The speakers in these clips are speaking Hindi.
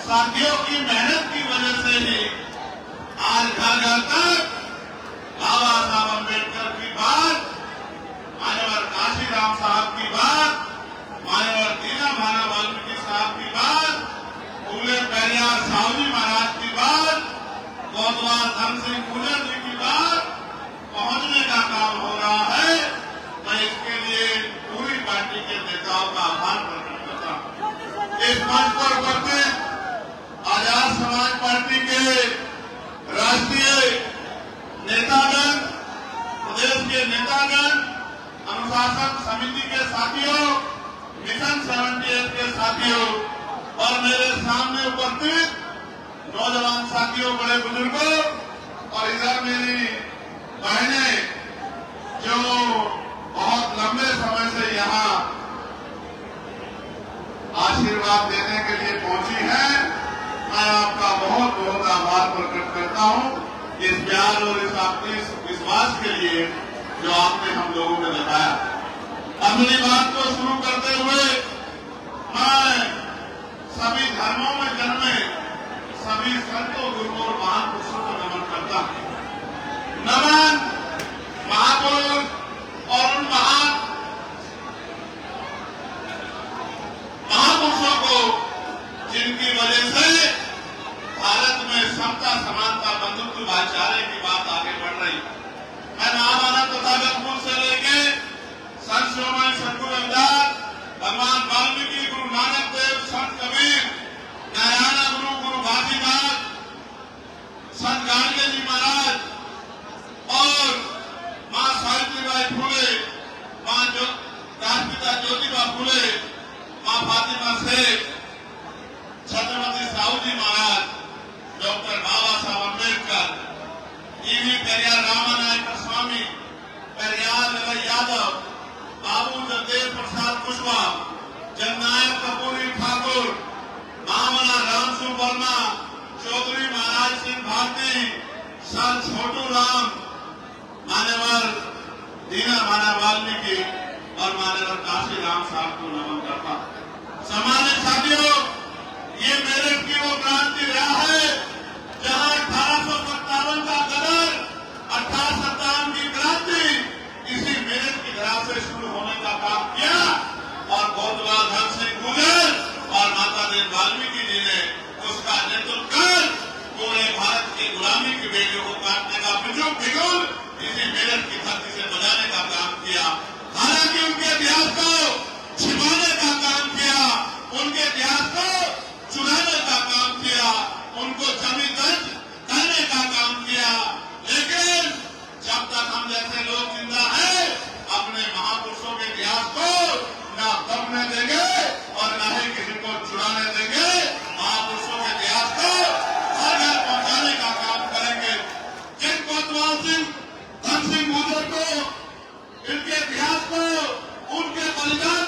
साथियों की मेहनत की वजह से ही आज घर घर तक बाबा साहब अम्बेडकर की बात, मान्यवर काशीराम साहब की बात, मान्यवर दीनभाना वाल्मीकि साहब की बात, फूले पेरियार साहू जी महाराज की बात, कोतवाल धन सिंह गुर्जर जी की बात पहुंचने का काम हो रहा है। मैं इसके लिए पूरी पार्टी के नेताओं का आभार प्रकट करता हूं। इस मंच पर उपस्थित आजाद समाज पार्टी के राष्ट्रीय नेतागण, प्रदेश के नेतागण, अनुशासन समिति के साथियों, मिशन 78 के साथियों और मेरे सामने उपस्थित नौजवान साथियों, बड़े बुजुर्गों और इधर मेरी बहनें जो बहुत लंबे समय से यहाँ आशीर्वाद देने के लिए पहुंची हैं, मैं आपका बहुत बहुत आभार प्रकट करता हूं इस प्यार और इस आपके विश्वास के लिए जो आपने हम लोगों ने बताया। अपनी बात को शुरू करते हुए मैं सभी धर्मों में जन्मे सभी संतों, गुरुओं और महापुरुषों को नमन करता हूं। नमन महापुरुष और उन महापुरुषों को जिनकी वजह से भारत में समता, समानता, बंधुत्व, भाईचारे की बात आगे बढ़ रही। मैं महामानव तथागत से लेके संत शिरोमणि सतगुरु रविदास, भगवान वाल्मीकि, गुरु नानक देव, संत कबीर, नारायण गुरु, गुरु घासीदास, संत गाडगे जी महाराज और मां सावित्रीबाई फुले, मां राष्ट्रपिता ज्योतिबा फुले, मां फातिमा शेख, छत्रपति साहू जी महाराज, डॉक्टर बाबा साहब अम्बेडकर, ईवी पेरियार रामानायक स्वामी, पेरियार ललाई यादव, बाबू जगदेव प्रसाद कुशवाहा, जननायक कपूरी ठाकुर, महामना राम सिंह वर्मा, चौधरी महाराज सिंह भारती, संत छोटू राम, मान्यवर दीनभाना वाल्मीकि और मान्यवर काशीराम साहब को नमन करता। सम्मानित साथियों, ये मेरठ की वो क्रांति रहा है जहां 1857 का गदर, 1857 की क्रांति इसी मेरठ की धरा से शुरू होने का काम किया और कोतवाल धन सिंह गुर्जर और माता देव वाल्मीकि जी ने उसका नेतृत्व कर पूरे भारत की गुलामी की बेड़ियों को काटने का बिगुल इसी मेरठ की धरती से बजाने का काम किया। हालांकि उनके इतिहास को छिपाने का काम किया, उनके इतिहास को चुराने का काम किया, उनको जमी दर्ज करने का काम किया, लेकिन जब तक हम जैसे लोग जिंदा हैं अपने महापुरुषों के इतिहास को न दबने देंगे और न ही किसी को चुराने देंगे। महापुरुषों के इतिहास को हर घर पहुंचाने का काम करेंगे। जिन कोतवाल सिंह, धन सिंह गुर्जर को, इनके इतिहास को, उनके बलिदान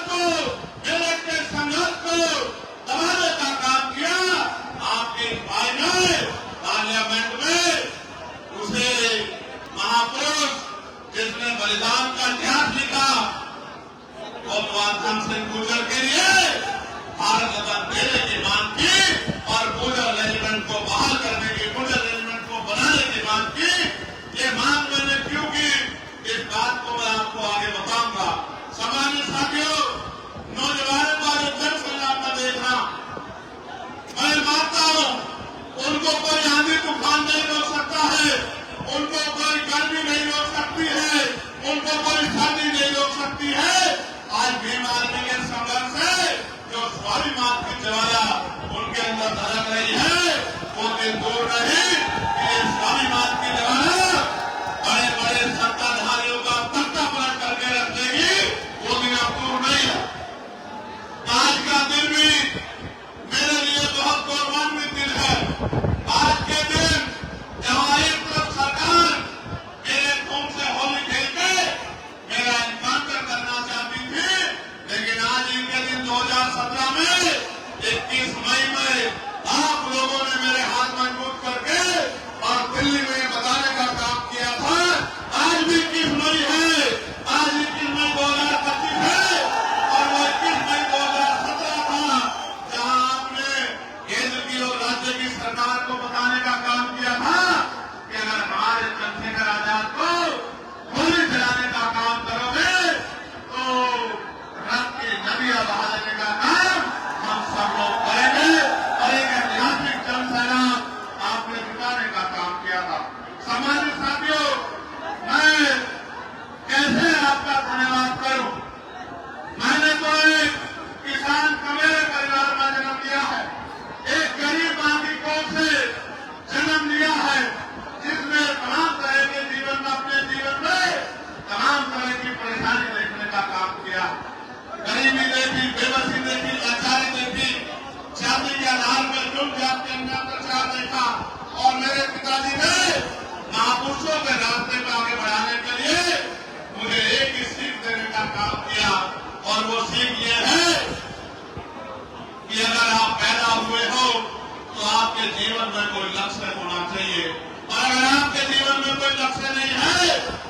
आपके जीवन में कोई लक्ष्य होना चाहिए। और अगर आपके जीवन में कोई लक्ष्य नहीं है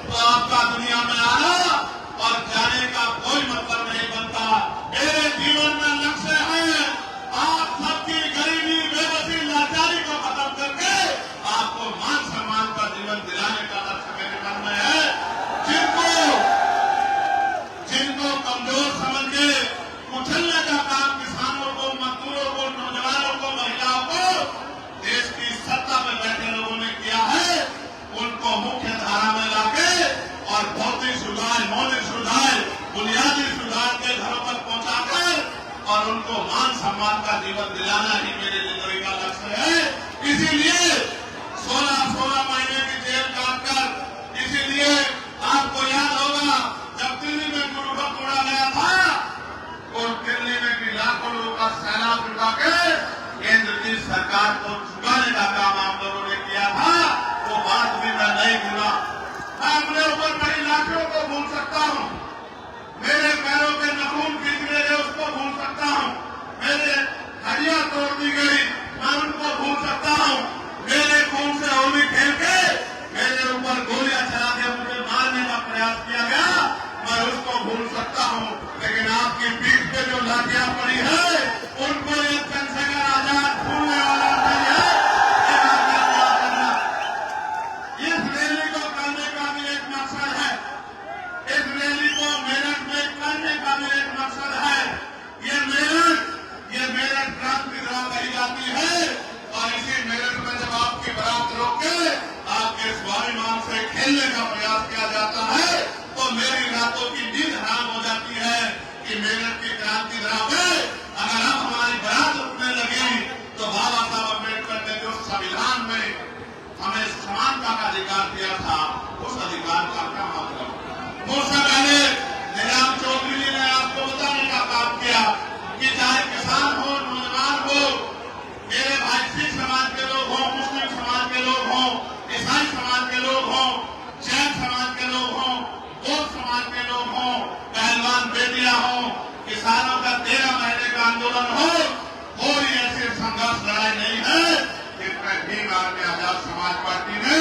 तो आपका दुनिया में आना और जाने का कोई मतलब नहीं बनता। मेरे जीवन में लक्ष्य है आप सबकी गरीबी, बेबसी, लाचारी को खत्म करके आपको मान सम्मान का जीवन दिलाने का लक्ष्य मेरे मन में है। जिनको कमजोर समझ के कुचलने का काम किसानों को, मजदूरों को, नौजवानों को, महिलाओं को देश की सत्ता में बैठे लोगों ने किया है, उनको मुख्य धारा में लाके और भौतिक सुधार, मौलिक सुधार, बुनियादी सुधार के घरों तक पहुंचाकर और उनको मान सम्मान का जीवन दिलाना ही मेरी जिंदगी का लक्ष्य है। इसीलिए 16 महीने की जेल काटकर, इसीलिए आपको याद होगा जब दिल्ली में गुरु को तोड़ा गया था और दिल्ली में भी लाखों लोगों का सैलाब उठा के केंद्र की सरकार को झुकाने का काम आप लोगों ने किया था। वो बात भी मैं नहीं भूला। मैं अपने ऊपर बड़ी लाठियों को भूल सकता हूँ, मेरे पैरों के नाखून खींच गए उसको भूल सकता हूँ, मेरे हड्डियां तोड़ दी गई मैं उनको भूल सकता हूँ, मेरे खून से होली खेल के मेरे ऊपर गोलियां चला के मुझे मारने का प्रयास किया गया, मैं उसको भूल सकता हूँ। लेकिन आपकी पीठ पे जो लाठियां पड़ी है उनको ये चंद्रशेखर आजाद भूलने वाला नहीं है। ये बात याद करना। इस रैली को करने का भी एक मकसद है, इस रैली को मेरठ में करने का भी एक मकसद है। ये मेरठ क्रांति द्वारा कही जाती है और इसी मेरठ में जब आपकी बारात रोक के आपके स्वाभिमान से खेलने का प्रयास किया जाता है तो मेरी रातों की नींद हराम हो जाती है कि मेरठ की क्रांति द्वारा में अगर अब हमारी बारात रुकने लगी तो बाबा साहब अम्बेडकर ने जो संविधान में हमें समानता का अधिकार दिया था उस अधिकार का क्या मतलब। उससे पहले निजाम चौधरी जी ने आपको बताने का काम किया कि चाहे किसान हो, नौजवान हो, मेरे भाई सिख समाज के लोग हों, मुस्लिम समाज के लोग हों, ईसाई समाज के लोग हों, जैन समाज के लोग हों, बौद्ध समाज के लोग हों, पहलवान बेटियां हों, किसानों का 13 महीने का आंदोलन हो, कोई ऐसी संघर्ष लड़ाई नहीं है जिसमें भीम आर्मी आजाद समाज पार्टी ने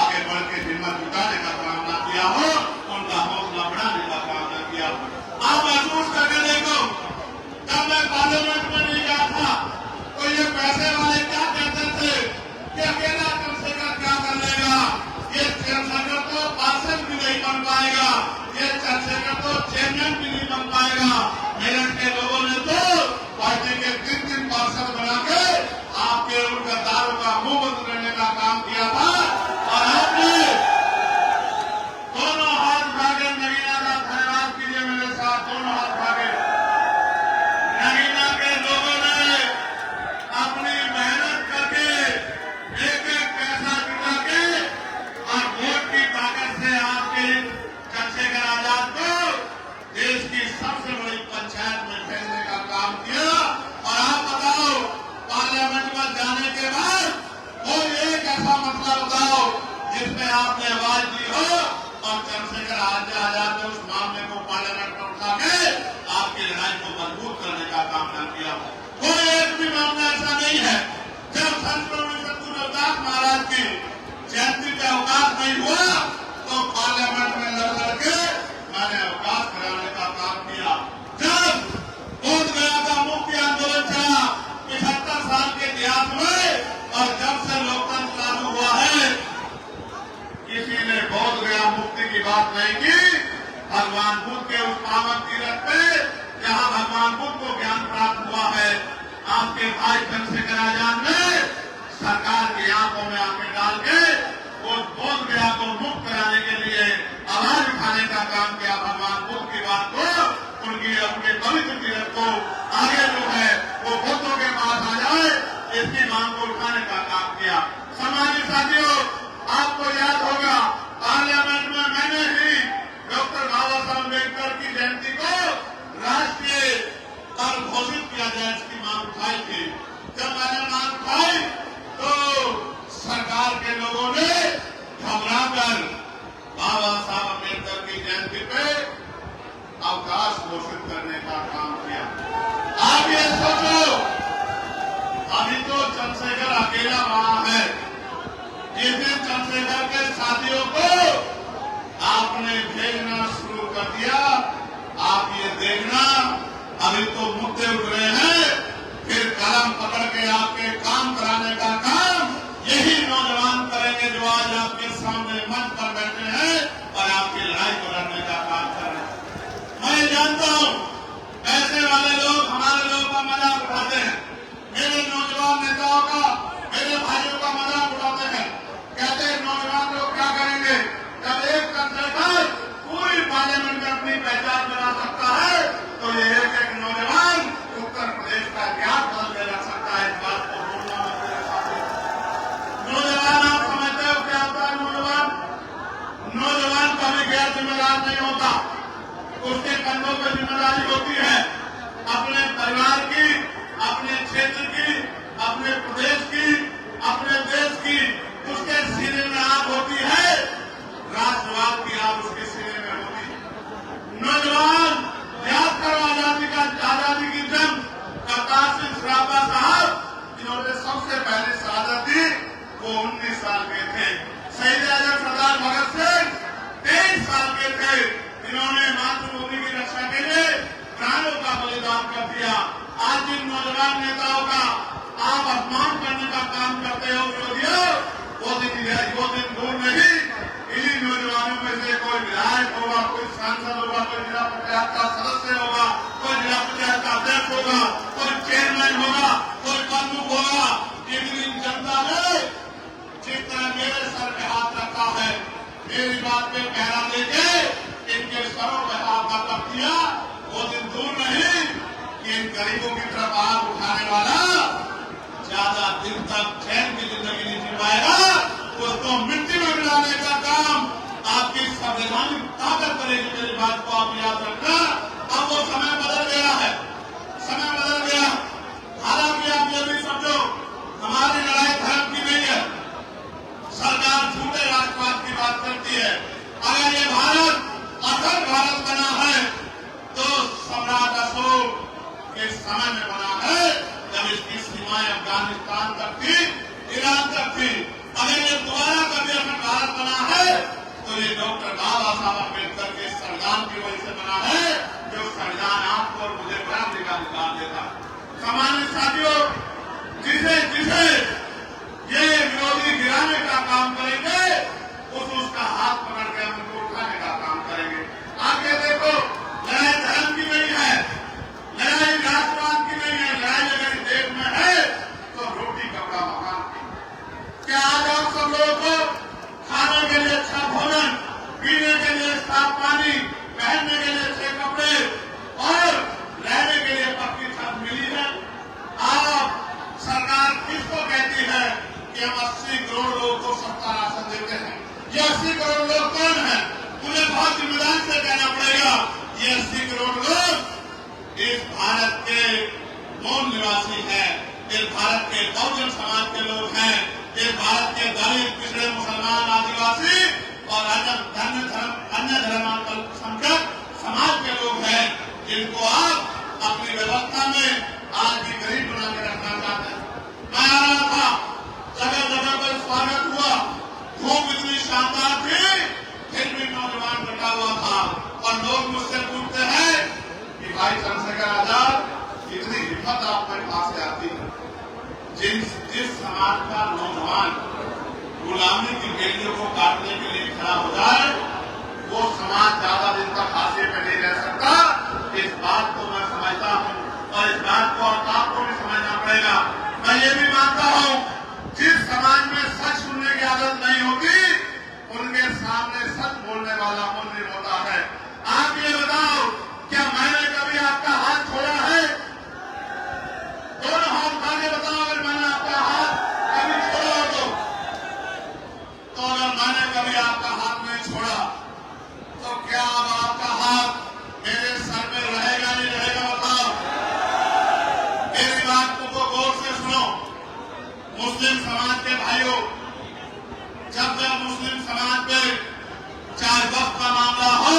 आगे बढ़ के हिम्मत जुटाने का काम न किया हो, उनका हौसला बढ़ाने का काम न किया हो। आप महसूस करके देखो, जब मैं पार्लियामेंट में नहीं गया था तो ये पैसे वाले क्या कहते थे कि अकेला चंद्रशेखर क्या कर लेगा, ये चंद्रशेखर तो पार्षद भी नहीं बन पाएगा, ये चंद्रशेखर तो चेयरमैन भी नहीं बन पाएगा। मेरठ के लोगों ने तो पार्टी के 3 पार्षद बना के आपके उन गद्दारों का मुंह बंद करने का काम किया था और आपने दोनों हाथ भागे। नगीना का धन्यवाद कीजिए मेरे साथ, दोनों हाथ भागे। नगीना के लोगों ने अपनी मेहनत करके एक पैसा जुटा के और वोट की ताकत से आपके चंद्रशेखर आजाद को देश की सबसे बड़ी पंचायत में भेजने का काम किया। और आप बताओ, पार्लियामेंट में जाने के बाद कोई एक ऐसा मसला बताओ जिसमें आपने आवाज दी हो और चंद्रशेखर आजाद ने उस मामले को पार्लियामेंट में उठा के आपकी लड़ाई को मजबूत करने का काम न किया। कोई एक भी मामला ऐसा नहीं है। जब संत सद्गुरु रविदास महाराज की जयंती पे अवकाश नहीं हुआ तो पार्लियामेंट में लड़ के मैंने अवकाश कराने का काम किया। जब बोध गया का मुक्ति आंदोलन चला 75 साल के इतिहास में और जब से लोकतंत्र लागू हुआ है किसी ने बोध गया मुक्ति की बात नहीं की। भगवान बुद्ध के उस पावन तीरथ पे जहां भगवान बुद्ध को ज्ञान प्राप्त हुआ है, आपके भाई चंद्रशेखर आजाद ने सरकार की आंखों में आंखें डाल के उस बोध गया को मुक्त कराने के लिए आवाज उठाने का काम किया। भगवान बुद्ध की बात को, उनकी अपने पवित्र तीरथ को आगे जो है वो बुद्धों के पास आ जाए, इसकी मांग को उठाने का काम किया। समाजी साथियों, आपको याद होगा पार्लियामेंट में मैंने ही डॉक्टर बाबा साहब अम्बेडकर की जयंती को राष्ट्रीय पर्व घोषित किया जाए इसकी मांग उठाई थी। जब मैंने मांग उठाई तो सरकार के लोगों ने घबराकर बाबा साहब अम्बेडकर की जयंती पे अवकाश घोषित करने का काम किया। अकेला वहां है। जिस दिन चंद्रशेखर के साथियों को आपने भेजना शुरू कर दिया, आप ये देखना अभी तो मुद्दे उठ रहे हैं, फिर कलम पकड़ के आपके काम कराने का काम यही नौजवान करेंगे जो आज आपके सामने मंच पर बैठे हैं और आपकी लड़ाई को लड़ने का काम कर रहे हैं। मैं जानता हूं ऐसे वाले लोग हमारे लोगों का मजाक उठाते हैं, मेरे नौजवान नेताओं का, मेरे भाइयों का मजाक उड़ाते हैं, कहते हैं नौजवान लोग क्या करेंगे जब एक चंद्रशेखर पूरी पार्लियामेंट में अपनी पहचान बना सकता है तो ये एक नौजवान उत्तर प्रदेश का इतिहास बदल के रख सकता है। इस बात को बोलना मेरे साथी नौजवान, आप समझते हो क्या होता है नौजवान? नौजवान कभी गैर जिम्मेदार नहीं होता, उसके कंधों पर जिम्मेदारी होती है अपने परिवार की, अपने क्षेत्र की, अपने प्रदेश की, अपने देश की। उसके सीने में आग होती है, राष्ट्रवाद की आग उसके सीने में होती है। नौजवान याद करो आजादी की जंग करतार सिंह सराफा साहब जिन्होंने सबसे पहले शहादत दी वो 19 साल के थे। शहीद आजम सरदार भगत सिंह 23 साल के थे, जिन्होंने मातृभूमि की रक्षा के लिए प्राणों का बलिदान कर दिया। आज जिन नौजवान नेताओं का आप अपमान करने का काम करते हो विरोधियों, वो दिन दूर नहीं, इन्हीं नौजवानों में से कोई विधायक होगा, कोई सांसद होगा, कोई जिला पंचायत का सदस्य होगा, कोई जिला पंचायत का अध्यक्ष होगा, कोई चेयरमैन होगा, कोई प्रमुख होगा। एक दिन जनता ने जिस तरह मेरे सर पे हाथ रखा है, मेरी बात पे पहरा देके इनके सरों पे हाथ रख दिया, वो दिन दूर नहीं कि इन गरीबों की तरफ आग उठाने वाला ज्यादा दिन तक चैन की जिंदगी नहीं जी पाएगा। उसको मिट्टी में मिलाने का काम आपकी संवैधानिक ताकत करेगी। मेरी बात को आप याद रखना। अब वो समय बदल गया है, समय बदल गया। हालांकि आप ये भी समझो हमारी लड़ाई धर्म की नहीं है, सरकार झूठे राष्ट्रवाद की बात करती है। अगर ये भारत अखंड भारत बना है तो सम्राट अशोक के समय में बना है, जब इसकी सीमाएं अफगानिस्तान तक थी, ईरान तक थी। अगर ये दोबारा कभी अखंड भारत बना है तो ये डॉक्टर बाबा साहब अम्बेडकर के संविधान की वजह से बना है, जो संविधान आपको और मुझे क्रांति का अधिकार देता। सामान्य साथियों, जिसे जिसे ये विरोधी गिराने का काम करेंगे उसका हाथ पकड़ के हम उनको उठाने का काम करेंगे। आगे देखो, लड़ाई धर्म की नहीं है, लड़ाई राष्ट्रवाद की नहीं है, लड़ाई अगर देश में है तो रोटी कपड़ा मकान की। क्या आज आप सब लोगों को खाने के लिए अच्छा भोजन, पीने के लिए साफ पानी, पहनने के लिए अच्छे कपड़े और रहने के लिए पक्की छत मिली है? आप सरकार किसको कहती है कि हम 80 करोड़ लोगों को सस्ता राशन देते हैं? ये 80 करोड़ लोग कौन है? मुझे बहुत जिम्मेदारी से कहना पड़ेगा, ये 80 करोड़ लोग इस भारत के मूल निवासी हैं, इस भारत के बहुजन समाज के लोग हैं, इस भारत के दलित, पिछड़े, मुसलमान, आदिवासी और अन्य धर्मांतरसंख्यक समाज के लोग हैं, जिनको आप अपनी व्यवस्था में आज भी गरीब बना के रखना चाहते हैं। मैं आ रहा था, जगह जगह पर स्वागत हुआ, धूप इतनी शानदार थी, फिर भी नौजवान बैठा हुआ था और लोग मुझसे पूछते हैं कि भाई चंद्रशेखर आजाद, इतनी हिम्मत आप मेरे पास से आती है? जिस समाज का नौजवान गुलामी की बेड़ियों को काटने के लिए खड़ा हो जाए, वो समाज ज्यादा दिन तक हाशिए पे नहीं रह सकता। इस बात को मैं समझता हूँ और इस बात को आपको भी समझना पड़ेगा। मैं ये भी मानता हूँ, जिस समाज में सच सुनने की आदत नहीं होती, उनके सामने सच बोलने वाला मूल्य होता है। आप ये बताओ, क्या मैंने कभी आपका हाथ छोड़ा है? दोनों हाथ उठा के बताओ, अगर मैंने आपका हाथ कभी छोड़ा हो तो अगर मैंने कभी आपका हाथ नहीं छोड़ा तो क्या अब आपका हाथ मेरे सर में रहेगा नहीं रहेगा? बताओ। मेरी बात को गौर से सुनो। मुस्लिम समाज के भाइयों, जब मुस्लिम समाज पे चाहे वक्त का मामला हो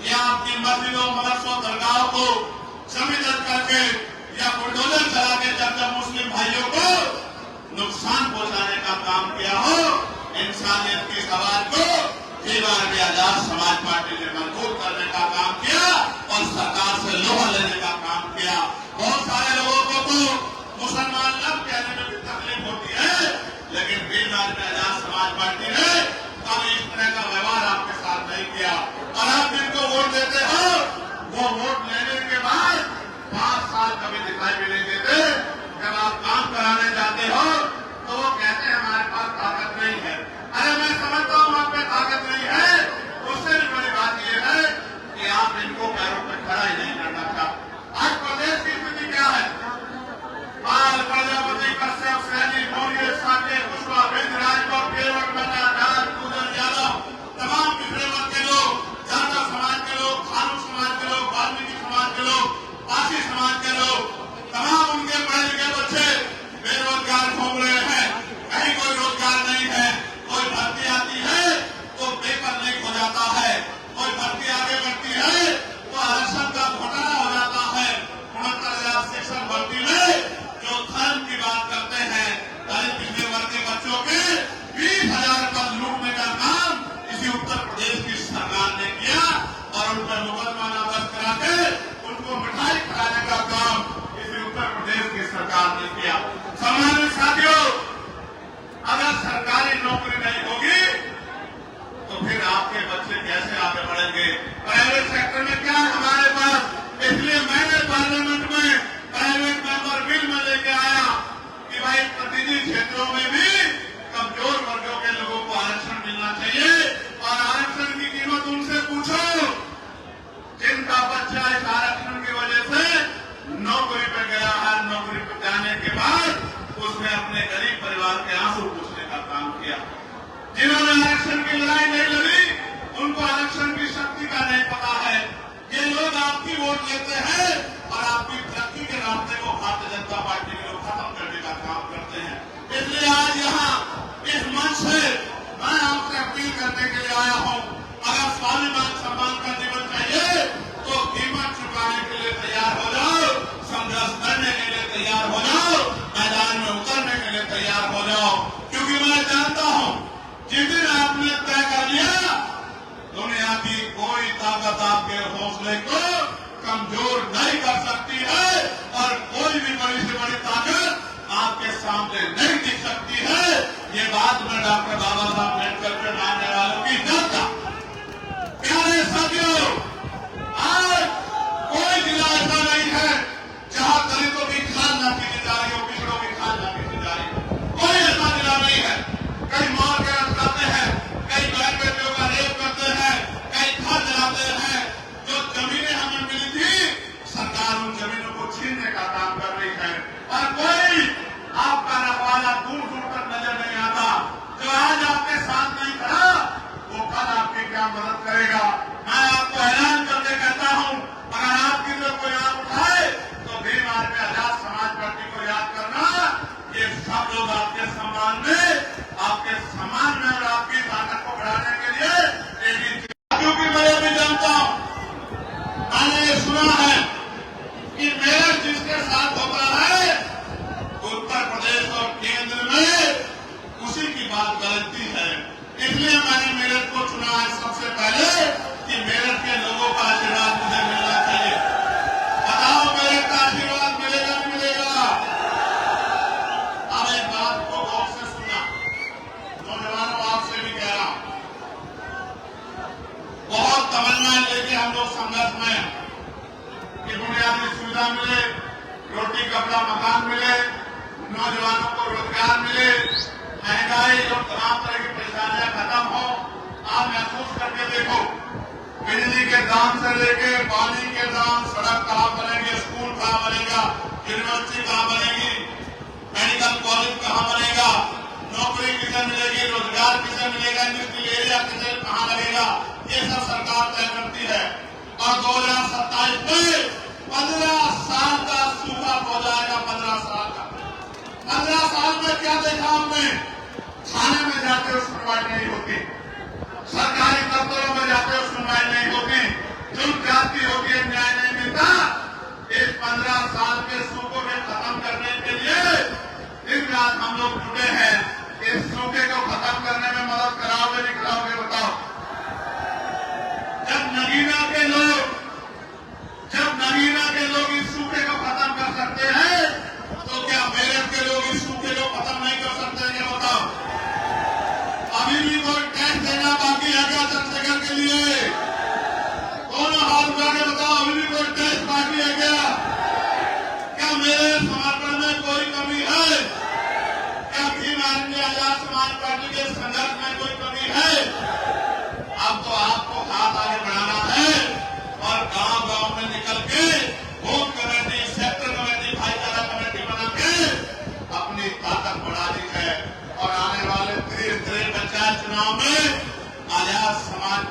या अपनी मस्जिदों, मदरसों, दरगाहों को जमीन करके या बुलडोजर चला के जब मुस्लिम भाइयों को नुकसान काम किया हो, इंसानियत की सवाल को दीवार में आजाद समाज पार्टी ने मजबूत करने का काम किया और सरकार से लोहा लेने का काम किया। बहुत सारे लोगों को तो मुसलमान लब कहने में भी तकलीफ होती है, लेकिन दीवार में आजाद समाज पार्टी ने कभी इस तरह का व्यवहार आपके साथ नहीं किया। और आप जिनको वोट देते हो, वो वोट लेने के बाद 5 साल कभी दिखाई भी नहीं देते। जब आप काम कराने जाते हो तो वो कहते हैं हमारे पास ताकत नहीं है। अरे मैं समझता हूँ आप में ताकत नहीं है, उससे भी बड़ी बात यह है कि आप इनको पैरों पर खड़ा ही नहीं करना चाहते। आज प्रदेश की स्थिति क्या है? बाल प्रजापति, कश्यप, सैनी, मौर्य, साके, कुशवाहा, बिंद, राजभर, केवट, मन्ना, नारायण, पूजन, यादव, तमाम पिछड़े वर्ग के लोग, जाटव समाज के लोग, खानू समाज के लोग, वाल्मीकि समाज के लोग, पासी समाज के लोग, तमाम उनके पढ़े लिखे बच्चे बेरोजगार घूम रहे हैं। कहीं कोई रोजगार नहीं है। कोई भर्ती आती है तो पेपर लीक हो जाता है, कोई भर्ती आगे बढ़ती है तो आरक्षण का घोटाला हो जाता है। 69,000 शिक्षक भर्ती में जो धर्म की बात करते हैं, दलित पिछड़े वर्ग के बच्चों के 20,000 पद लूटने का काम इसी उत्तर प्रदेश की सरकार ने किया और उन पर मुकदमा दर्ज करा के उनको मिठाई खिलाने का काम इसी उत्तर प्रदेश की सरकार ने किया। सम्मानित साथियों, अगर सरकारी नौकरी नहीं होगी तो फिर आपके बच्चे कैसे आगे बढ़ेंगे? प्राइवेट सेक्टर में क्या है हमारे पास? इसलिए मैंने पार्लियामेंट में प्राइवेट मेंबर बिल में लेके आया कि भाई प्रतिनिधि क्षेत्रों में भी कमजोर वर्गों के लोगों को आरक्षण मिलना चाहिए। और आरक्षण की कीमत उनसे पूछो जिनका बच्चा इस आरक्षण की वजह से नौकरी पे गया है। नौकरी पे जाने के बाद उसने अपने गरीब परिवार के आंसू पूछने का काम किया। जिन्होंने आरक्षण की लड़ाई नहीं लड़ी, उनको आरक्षण की शक्ति का नहीं पता है। ये लोग आपकी वोट लेते हैं और आपकी तरक्की के रास्ते को भारतीय जनता पार्टी के लोग खत्म करने का काम करते हैं। इसलिए आज यहाँ इस मंच से मैं आपसे अपील करने के लिए आया हूँ, अगर स्वाभिमान सम्मान का जीवन चाहिए तो कीमत चुकाने के लिए तैयार हो जाओ, संघर्ष करने के लिए तैयार हो जाओ, मैदान में उतरने के लिए तैयार हो जाओ। क्योंकि मैं जानता हूँ जिस दिन आपने तय कर लिया, दुनिया की कोई ताकत आपके हौसले को कमजोर नहीं कर सकती है और कोई भी बड़ी से बड़ी ताकत आपके सामने नहीं दिख सकती है। ये बात मैं डॉक्टर बाबा साहब अम्बेडकर के मानने वालों की जानता। प्यारे साथियों, आज कोई जिला ऐसा नहीं है जहां दलितों की खाल न पीनी जा रही हो, पिछड़ों की खाल न पीनी जा रही हो। कोई ऐसा जिला नहीं है। कई मार के रखते हैं, कई बहन बेटियों का रेप करते हैं, कई घर जलाते हैं। जो जमीनें हमें मिली थी, सरकार उन जमीनों को छीनने का काम कर रही है और कोई आपका रखवाला दूर दूर तक नजर नहीं आता। जो आज आपके साथ नहीं खड़ा, वो कल आपकी क्या मदद करेगा? मैं आपको ऐलान करके कहता हूं, अगर आपकी जो कोई आप उठाए तो भीम आर्मी आजाद समाज पार्टी को याद करना। ये सब लोग आपके सम्मान में और आपकी ताकत को बढ़ाने के लिए क्योंकि मैं भी जानता हूं, मैंने ये सुना है कि मेरठ जिसके साथ होता है उत्तर प्रदेश और केंद्र में उसी की बात गलती है। इसलिए मैंने मेरठ को चुना है सबसे पहले कि मेरठ के लोगों का आशीर्वाद मुझे मिलना चाहिए। बताओ मेरठ का आशीर्वाद मिलेगा नहीं मिलेगा? अब एक बात को गौर से सुनना, नौजवानों आपसे भी कह रहा हूं, बहुत तमन्नाएं लेके हम लोग संघर्ष में कि बुनियादी सुविधा मिले, रोटी कपड़ा मकान मिले, नौजवानों को रोजगार मिले, महंगाई और तमाम तरह की परेशानियां खत्म हो। आप महसूस करके देखो, बिजली के दाम से लेके पानी के दाम, सड़क कहाँ बनेगी, स्कूल कहाँ बनेगा, यूनिवर्सिटी कहाँ बनेगी, मेडिकल कॉलेज कहाँ बनेगा, नौकरी किसे मिलेगी, रोजगार किसे मिलेगा, इंडस्ट्रियल एरिया किसे कहाँ लगेगा, ये सब सरकार तय करती है। और 2027 में 15 साल का सूखा हो जाएगा। 15 साल का, 15 साल में क्या देखा हमने? थाने में जाते हो सुनवाई नहीं होती, सरकारी दफ्तरों में जाते हो सुनवाई नहीं होती, जुल्म जाती होती है, न्याय नहीं मिलता। इस 15 साल के सूखों में खत्म करने के लिए दिन रात हम लोग जुटे हैं। इस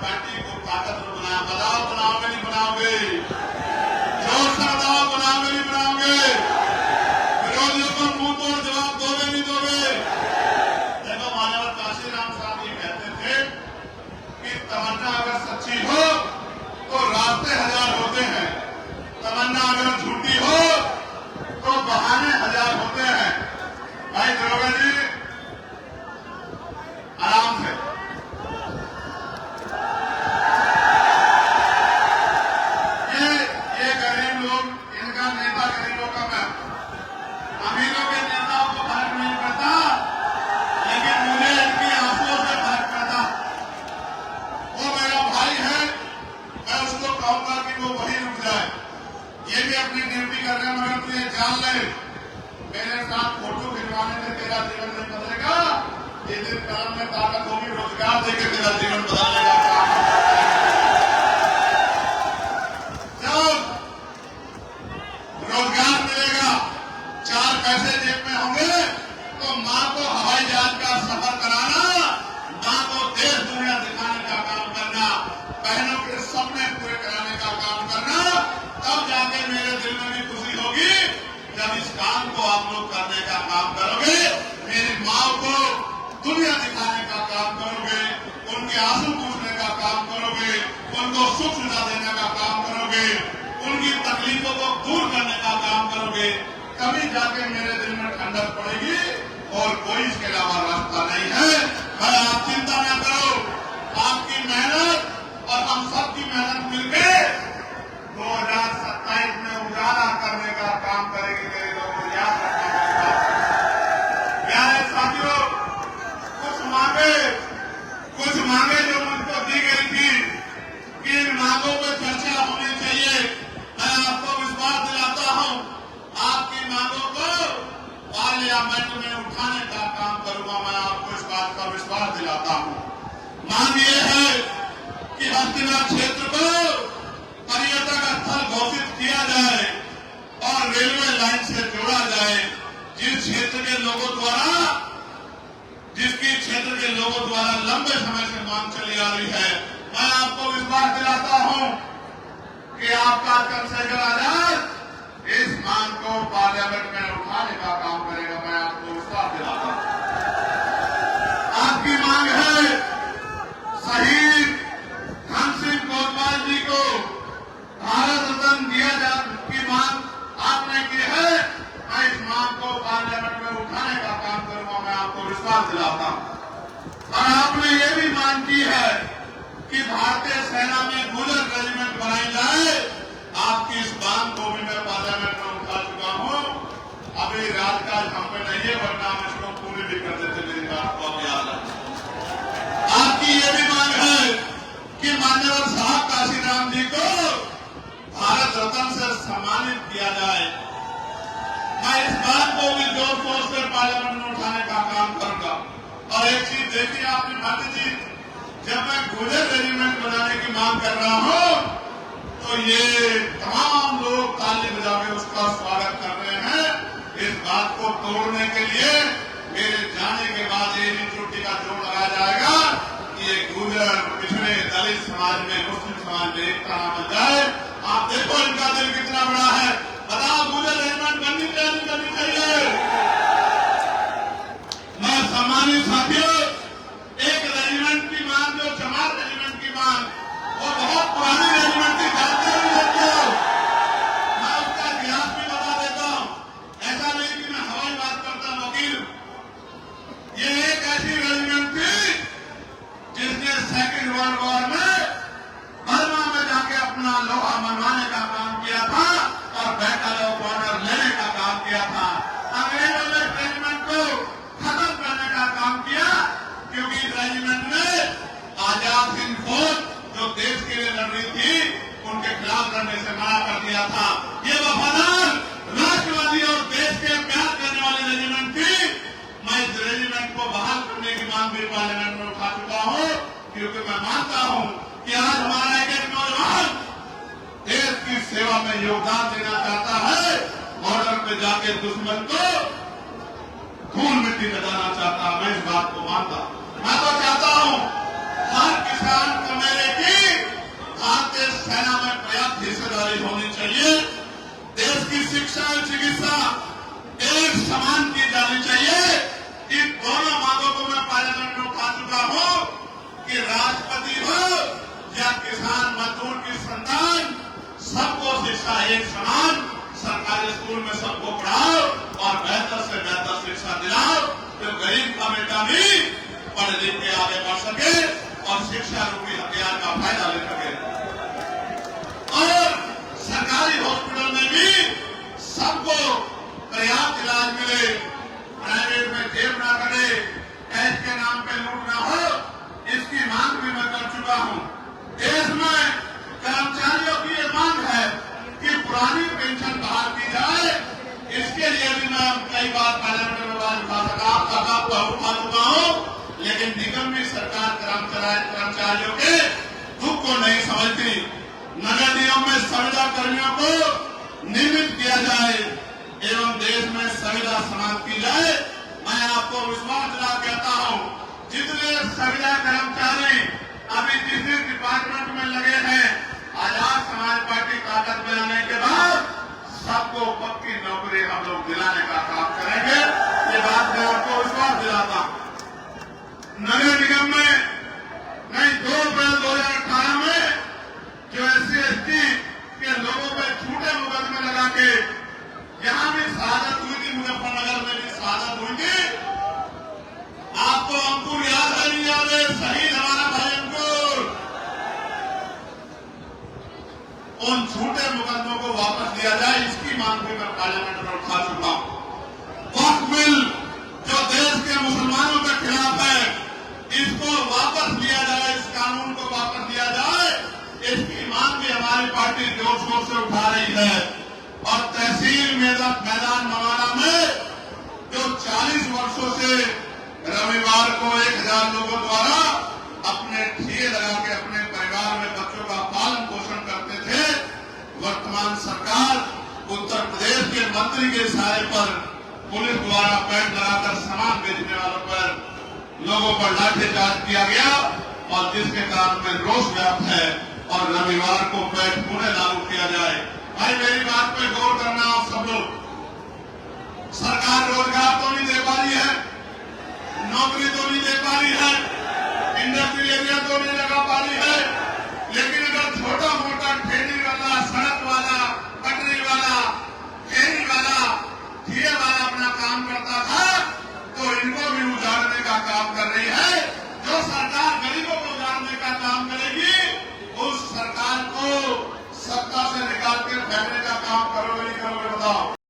पार्टी को ताकतवर बनाया। बताओ बनाओगे नहीं बनाओगे? जोर से बताओ बनाओगे नहीं बनाओगे? विरोधियों को मुंह तोड़ जवाब दोगे नहीं दोगे? देखो मान्यवर काशीराम साहब ये कहते थे कि तमन्ना अगर सच्ची हो तो रास्ते हजार होते हैं, तमन्ना अगर झूठी हो तो बहाने हजार होते हैं। भाई दरोगा जी आराम से। ये गरीब लोग, इनका नेता गरीबों का मैं, अमीरों के नेताओं को फर्क नहीं पड़ता, लेकिन मुझे इनकी आंसुओं से फर्क पड़ता। वो मेरा भाई है, मैं उसको कहूंगा कि वो वहीं रुक जाए। ये भी अपनी ड्यूटी कर रहे हैं, मगर तू ये जान ले मेरे साथ फोटो खिंचवाने से तेरा जीवन नहीं बदलेगा। ये दिन कलम में ताकत होगी, रोजगार देकर तेरा जीवन बदलने का काम। जब रोजगार मिलेगा, चार पैसे जेब में होंगे, तो माँ को हवाई जहाज का सफर कराना, माँ को देश दुनिया दिखाने का काम करना, बहनों के सपने पूरे कराने का काम करना, तब जाके मेरे दिल में भी खुशी होगी जब इस काम को आप लोग करने का काम करोगे। मेरी माँ को दुनिया दिखाने का काम करोगे, उनके आंसू पूछने का काम करोगे, उनको सुख सुविधा देने का काम करोगे, उनकी तकलीफों को दूर करने का काम करोगे, तभी जाके मेरे दिल में ठंडक पड़ेगी। और कोई इसके अलावा रास्ता नहीं है। भाई आप चिंता न करो, आपकी मेहनत और हम सबकी मेहनत मिलकर 2027 में उजाला करने का काम करेंगे। मेरे लोगों को याद रखना पड़ेगा। प्यारे साथियों, कुछ मांगे जो मुझको दी गई थी कि इन मांगों पर चर्चा होनी चाहिए। मैं आपको विश्वास दिलाता हूं, आपकी मांगों को पार्लियामेंट में उठाने का काम करूंगा। मैं आपको इस बात का विश्वास दिलाता हूं। मांग ये है कि हस्तिनापुर क्षेत्र को पर्यटक स्थल घोषित किया जाए और रेलवे लाइन से जोड़ा जाए। जिसकी क्षेत्र के लोगों द्वारा लंबे समय से मांग चली आ रही है। मैं आपको विश्वास दिलाता हूं कि आपका चंद्रशेखर आजाद इस मांग को पार्लियामेंट में उठाने का काम करेगा। मैं आपको विश्वास दिलाता हूं। आपकी मांग है शहीद धन सिंह कोतवाल जी को भारत रत्न दिया जाए की मांग आपने की है। मैं इस मांग को पार्लियामेंट में उठाने का काम करूंगा। मैं आपको विश्वास दिलाता हूं। और आपने ये भी मांग की है कि भारतीय सेना में गुजर रेजिमेंट बनाई जाए। आपकी इस मांग को भी मैं पार्लियामेंट में उठा चुका हूं। अभी राजकाज हम पे नहीं है, वरना हम इसको पूरी भी कर देते। मेरी बात को याद है। आपकी ये भी मांग है कि माननीय साहब काशीराम जी को भारत रत्न से सम्मानित किया जाए। मैं इस बात को भी जोर शोर से पार्लियामेंट में उठाने का काम करूंगा। और एक चीज देखिए आपने भाटी जी, जब मैं गुजर रेजिमेंट बनाने की मांग कर रहा हूं तो ये तमाम लोग ताली बजा के उसका स्वागत कर रहे हैं। इस बात को तोड़ने के लिए मेरे जाने के बाद ये चोटी का जोड़ लगाया जाएगा कि ये गुजर पिछड़े दलित समाज में, मुस्लिम समाज में एकता बन जाए। आप देखो इनका दिल कितना बड़ा है। बताओ गुजर रेजिमेंट बननी चाहिए नहीं बननी चाहिए? मैं सम्मानित साथियों, एक रेजिमेंट की मांग जो जमात रेजिमेंट की मांग, वो बहुत पुरानी रेजिमेंट की, जानते हो साथियों। मैं उसका इतिहास भी बता देता हूं। ऐसा नहीं कि मैं हवाई बात करता वकील। ये एक ऐसी रेजिमेंट थी जिसने सेकेंड वर्ल्ड वॉर में बर्मा में जाके अपना लोहा मनवाने का काम किया था और बैटल ऑफ ऑनर लेने का काम किया था। अंग्रेजों ने रेजिमेंट को खत्म करने का काम किया, क्योंकि रेजिमेंट ने आजाद हिंद फौज जो देश के लिए लड़ रही थी उनके खिलाफ लड़ने से मना कर दिया था। ये वफादार राष्ट्रवादी और देश के प्यार करने वाली रेजिमेंट थी। मैं इस रेजिमेंट को बहाल करने की मांग भी पार्लियामेंट में उठा चुका हूं, क्योंकि मैं मानता हूं कि आज हमारा एक नौजवान देश की सेवा में योगदान देना चाहता है। बॉर्डर पे जाके दुश्मन को धूल मिट्टी लगाना चाहता है। मैं इस बात को मानता हूं। मैं तो चाहता हूं हर किसान को मेरे की भारतीय सेना में पर्याप्त हिस्सेदारी होनी चाहिए। देश की शिक्षा और चिकित्सा एक समान की जानी चाहिए। इन दोनों मांगों को मैं पार्लियामेंट में उठा चुका हूं कि राष्ट्रपति हो या किसान मजदूर की संतान, सबको शिक्षा एक समान सरकारी स्कूल में सबको पढ़ाओ और बेहतर से बेहतर शिक्षा दिलाओ, तो गरीब का बेटा भी पढ़ लिख के आगे बढ़ सके और शिक्षा रूपी हथियार का फायदा ले सके। और सरकारी हॉस्पिटल में भी सबको पर्याप्त इलाज मिले, प्राइवेट में जेब ना करे, टैक्स के नाम पे लूट ना हो, इसकी मांग भी मैं कर चुका हूं। देश में कर्मचारियों की ये मांग है कि पुरानी पेंशन बहाल की जाए। इसके लिए भी मैं कई बार पार्लियामेंट में बात उठा चुका हूं, लेकिन निगम में सरकार कर्मचारियों के दुख को नहीं समझती। नगर निगम में संविदा कर्मियों को नियमित किया जाए एवं देश में संविदा समाप्त की जाए। मैं आपको विश्वास दिला कहता हूं, जितने संविदा कर्मचारी अभी जिस डिपार्टमेंट में लगे हैं, आजाद समाज पार्टी ताकत में आने के बाद सबको पक्की नौकरी हम लोग दिलाने का काम करेंगे। ये बात मैं आपको विश्वास दिलाता हूं। नगर निगम में नहीं 2 अप्रैल 2018 में जो SC/ST के लोगों पे झूठे मुकदमे लगा के यहां भी शहादत हुई थी, मुजफ्फरनगर में भी शहादत हुई थी। आपको अंकुर याद है नहीं याद है? शहीद हमारा भाई अंकुर, उन झूठे मुकदमों को वापस लिया जाए, इसकी मांग भी मैं पार्लियामेंट में उठा चुका हूं। वक्फ बिल जो देश के मुसलमानों के खिलाफ है, इसको वापस लिया जाए, इस कानून को वापस लिया जाए, इसकी मांग भी हमारी पार्टी जोर शोर से उठा रही है। और तहसील मैदान मवाना में जो 40 वर्षों से रविवार को 1000 लोगों द्वारा अपने ठिये लगा के अपने परिवार में बच्चों का पालन पोषण करते थे, वर्तमान सरकार उत्तर प्रदेश के मंत्री के इशारे पर पुलिस द्वारा पैड लगाकर सामान बेचने वालों पर लोगों पर लाठीचार्ज किया गया और जिसके कारण में रोष व्याप्त है और रविवार को पैड पुनः लागू किया जाए। भाई मेरी बात पे गौर करना आप सब लोग। सरकार रोजगार तो नहीं दे पा रही है, नौकरी तो नहीं दे पा रही है, इंडस्ट्रियल एरिया तो नहीं लगा पा रही है, लेकिन अगर छोटा मोटा ठेली वाला, सड़क वाला, पटरी वाला, फेरी वाला, ठिये वाला अपना काम करता था, तो इनको भी उजाड़ने का काम कर रही है। जो सरकार गरीबों को उजाड़ने का काम करेगी, उस सरकार को सत्ता से निकाल के फेंकने का काम करोगे नहीं करोगे बताओ?